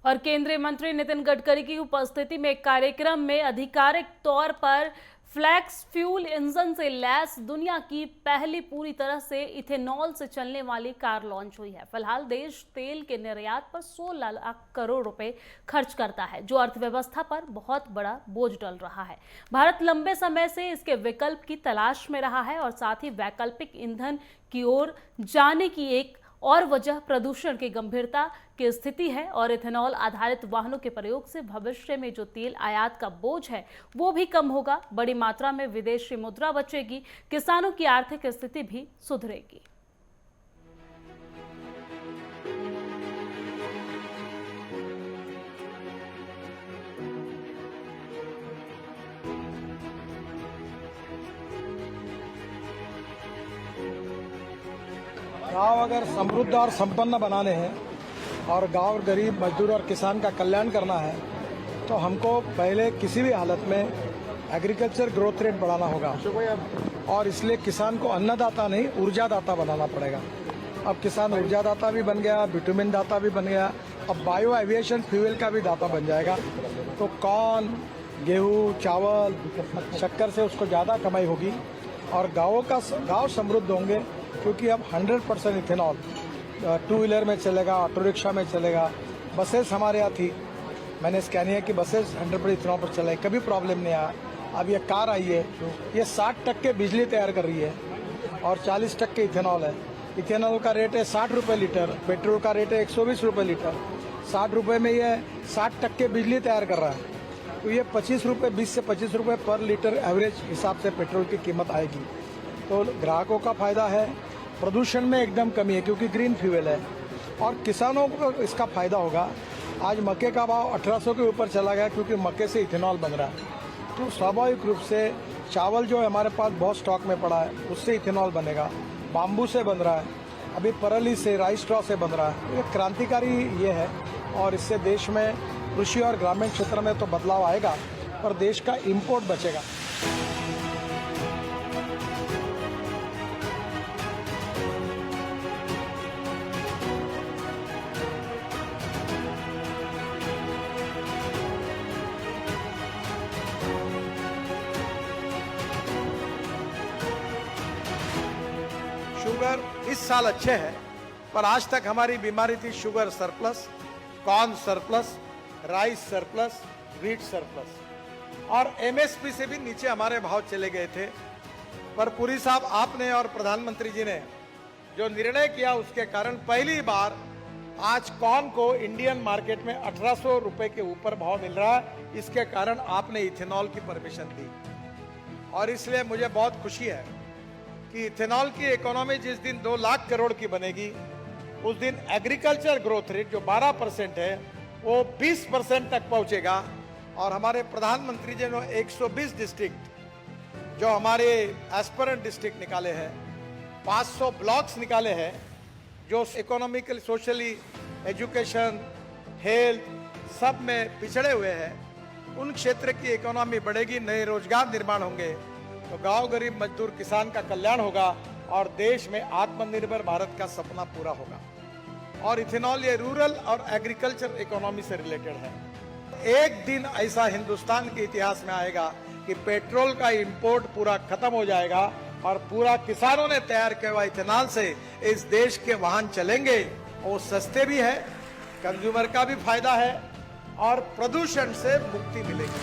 और केंद्रीय मंत्री नितिन गडकरी की उपस्थिति में एक कार्यक्रम में आधिकारिक तौर पर फ्लैक्स फ्यूल इंजन से लैस दुनिया की पहली पूरी तरह से इथेनॉल से चलने वाली कार लॉन्च हुई है। फिलहाल देश तेल के निर्यात पर 16 लाख करोड़ रुपए खर्च करता है, जो अर्थव्यवस्था पर बहुत बड़ा बोझ डल रहा है। भारत लंबे समय से इसके विकल्प की तलाश में रहा है और साथ ही वैकल्पिक ईंधन की ओर जाने की एक और वजह प्रदूषण की गंभीरता की स्थिति है और इथेनॉल आधारित वाहनों के प्रयोग से भविष्य में जो तेल आयात का बोझ है वो भी कम होगा, बड़ी मात्रा में विदेशी मुद्रा बचेगी, किसानों की आर्थिक स्थिति भी सुधरेगी। गांव अगर समृद्ध और संपन्न बनाने हैं और गांव गरीब मजदूर और किसान का कल्याण करना है तो हमको पहले किसी भी हालत में एग्रीकल्चर ग्रोथ रेट बढ़ाना होगा और इसलिए किसान को अन्नदाता नहीं ऊर्जादाता बनाना पड़ेगा। अब किसान ऊर्जादाता भी बन गया, बिटुमिन दाता भी बन गया, अब बायो एविएशन फ्यूल का भी दाता बन जाएगा। तो कॉर्न, गेहूँ, चावल, शक्कर से उसको ज़्यादा कमाई होगी और गाँव समृद्ध होंगे क्योंकि अब 100% इथेनॉल टू व्हीलर में चलेगा, ऑटो रिक्शा में चलेगा। बसेस हमारे यहाँ थी, मैंने स्कैनिया की बसेस 100% इथेनॉल पर चले, कभी प्रॉब्लम नहीं आया। अब ये कार आई है, ये 60% बिजली तैयार कर रही है और 40% इथेनॉल है। इथेनॉल का रेट है 60 रुपये लीटर, पेट्रोल का रेट है 120 रुपये लीटर। 60 रुपये में ये 60% बिजली तैयार कर रहा है, तो ये 25 रुपये, 20 से 25 रुपये पर लीटर एवरेज हिसाब से पेट्रोल की कीमत आएगी। तो ग्राहकों का फायदा है, प्रदूषण में एकदम कमी है क्योंकि ग्रीन फ्यूल है और किसानों को इसका फायदा होगा। आज मक्के का भाव 1800 के ऊपर चला गया क्योंकि मक्के से इथेनॉल बन रहा है। तो स्वाभाविक रूप से चावल जो हमारे पास बहुत स्टॉक में पड़ा है उससे इथेनॉल बनेगा, बाम्बू से बन रहा है, अभी परली से, राइस स्ट्रॉ से बन रहा है। ये क्रांतिकारी ये है और इससे देश में कृषि और ग्रामीण क्षेत्र में तो बदलाव आएगा और देश का इम्पोर्ट बचेगा। शुगर इस साल अच्छे हैं, पर आज तक हमारी बीमारी थी sugar surplus, corn surplus, rice surplus, wheat surplus और एमएसपी से भी नीचे हमारे भाव चले गए थे। पर पुरी साहब, आपने और प्रधानमंत्री जी ने जो निर्णय किया उसके कारण पहली बार आज कॉर्न को इंडियन मार्केट में 1800 रुपए के ऊपर भाव मिल रहा है। इसके कारण आपने इथेनॉल की परमिशन दी और इसलिए मुझे बहुत खुशी है कि इथेनॉल की इकोनॉमी जिस दिन 2 लाख करोड़ की बनेगी उस दिन एग्रीकल्चर ग्रोथ रेट जो 12% है वो 20% तक पहुंचेगा। और हमारे प्रधानमंत्री जी ने 120 डिस्ट्रिक्ट जो हमारे एस्पिरेंट डिस्ट्रिक्ट निकाले हैं, 500 ब्लॉक्स निकाले हैं जो इकोनॉमिकल, सोशली, एजुकेशन, हेल्थ सब में पिछड़े हुए हैं, उन क्षेत्र की इकोनॉमी बढ़ेगी, नए रोजगार निर्माण होंगे, तो गांव गरीब मजदूर किसान का कल्याण होगा और देश में आत्मनिर्भर भारत का सपना पूरा होगा। और इथेनॉल ये रूरल और एग्रीकल्चर इकोनॉमी से रिलेटेड है। एक दिन ऐसा हिंदुस्तान के इतिहास में आएगा कि पेट्रोल का इंपोर्ट पूरा खत्म हो जाएगा और पूरा किसानों ने तैयार किया हुआ इथेनॉल से इस देश के वाहन चलेंगे। वो सस्ते भी है, कंज्यूमर का भी फायदा है और प्रदूषण से मुक्ति मिलेगी।